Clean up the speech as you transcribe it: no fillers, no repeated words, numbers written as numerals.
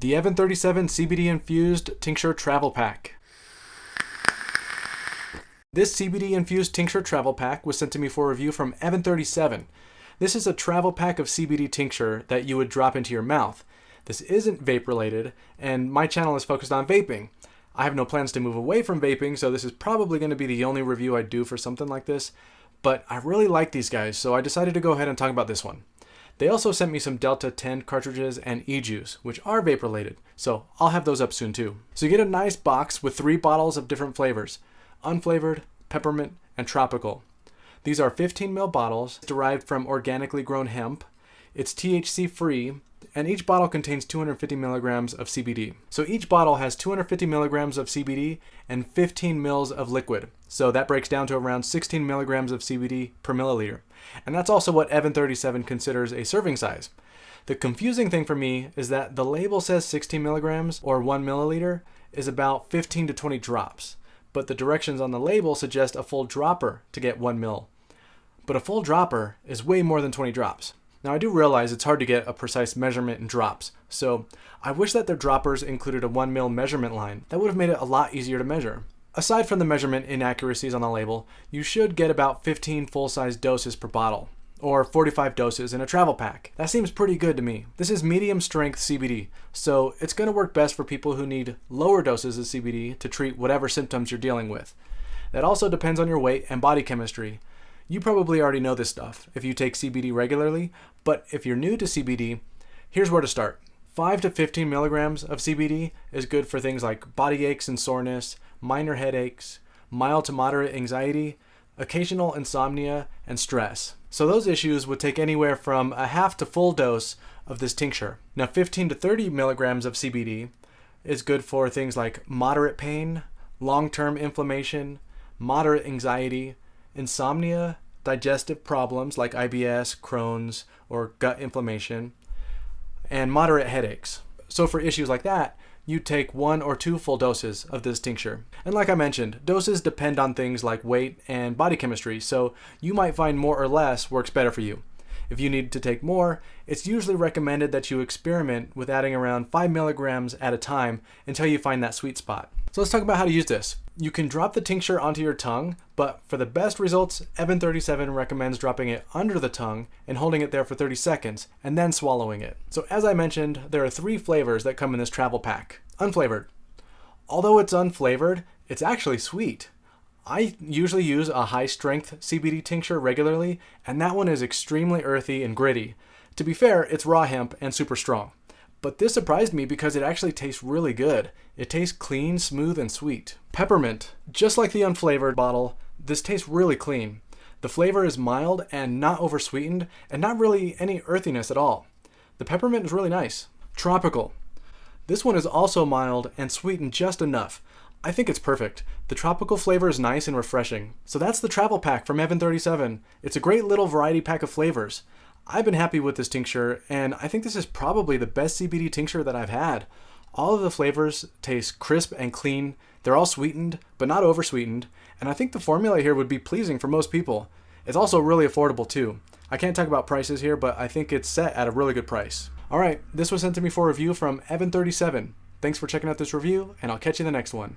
The Evan37 CBD infused tincture travel pack. This CBD infused tincture travel pack was sent to me for review from Evan37. This is a travel pack of CBD tincture that you would drop into your mouth. This isn't vape related, and my channel is focused on vaping. I have no plans to move away from vaping, so this is probably going to be the only review I do for something like this. But I really like these guys, so I decided to go ahead and talk about this one. They also sent me some Delta 10 cartridges and e-juice, which are vape related, so I'll have those up soon too. So you get a nice box with 3 bottles of different flavors: unflavored, peppermint, and tropical. These are 15 ml bottles derived from organically grown hemp. It's THC free, and each bottle contains 250 milligrams of CBD. So each bottle has 250 milligrams of CBD and 15 mils of liquid. So that breaks down to around 16 milligrams of CBD per milliliter. And that's also what Evan37 considers a serving size. The confusing thing for me is that the label says 16 milligrams or 1 milliliter is about 15 to 20 drops. But the directions on the label suggest a full dropper to get 1 mil. But a full dropper is way more than 20 drops. Now I do realize it's hard to get a precise measurement in drops, so I wish that their droppers included a 1 mil measurement line. That would have made it a lot easier to measure. Aside from the measurement inaccuracies on the label, you should get about 15 full-size doses per bottle, or 45 doses in a travel pack. That seems pretty good to me. This is medium strength CBD, so it's going to work best for people who need lower doses of CBD to treat whatever symptoms you're dealing with. That also depends on your weight and body chemistry. You probably already know this stuff if you take CBD regularly, but if you're new to CBD, here's where to start. 5 to 15 milligrams of CBD is good for things like body aches and soreness, minor headaches, mild to moderate anxiety, occasional insomnia, and stress. So those issues would take anywhere from a half to full dose of this tincture. Now 15 to 30 milligrams of CBD is good for things like moderate pain, long-term inflammation, moderate anxiety, insomnia, digestive problems like IBS, Crohn's, or gut inflammation, and moderate headaches. So for issues like that, you take 1 or 2 full doses of this tincture. And like I mentioned, doses depend on things like weight and body chemistry, so you might find more or less works better for you. If you need to take more, it's usually recommended that you experiment with adding around 5 milligrams at a time until you find that sweet spot. So let's talk about how to use this. You can drop the tincture onto your tongue, but for the best results, Evan37 recommends dropping it under the tongue and holding it there for 30 seconds, and then swallowing it. So as I mentioned, there are 3 flavors that come in this travel pack. Unflavored. Although it's unflavored, it's actually sweet. I usually use a high-strength CBD tincture regularly, and that one is extremely earthy and gritty. To be fair, it's raw hemp and super strong. But this surprised me because it actually tastes really good. It tastes clean, smooth, and sweet. Peppermint. Just like the unflavored bottle, this tastes really clean. The flavor is mild and not oversweetened, and not really any earthiness at all. The peppermint is really nice. Tropical. This one is also mild and sweetened just enough. I think it's perfect. The tropical flavor is nice and refreshing. So that's the travel pack from Evan37. It's a great little variety pack of flavors. I've been happy with this tincture, and I think this is probably the best CBD tincture that I've had. All of the flavors taste crisp and clean. They're all sweetened, but not oversweetened, and I think the formula here would be pleasing for most people. It's also really affordable too. I can't talk about prices here, but I think it's set at a really good price. Alright, this was sent to me for review from Evan37. Thanks for checking out this review, and I'll catch you in the next one.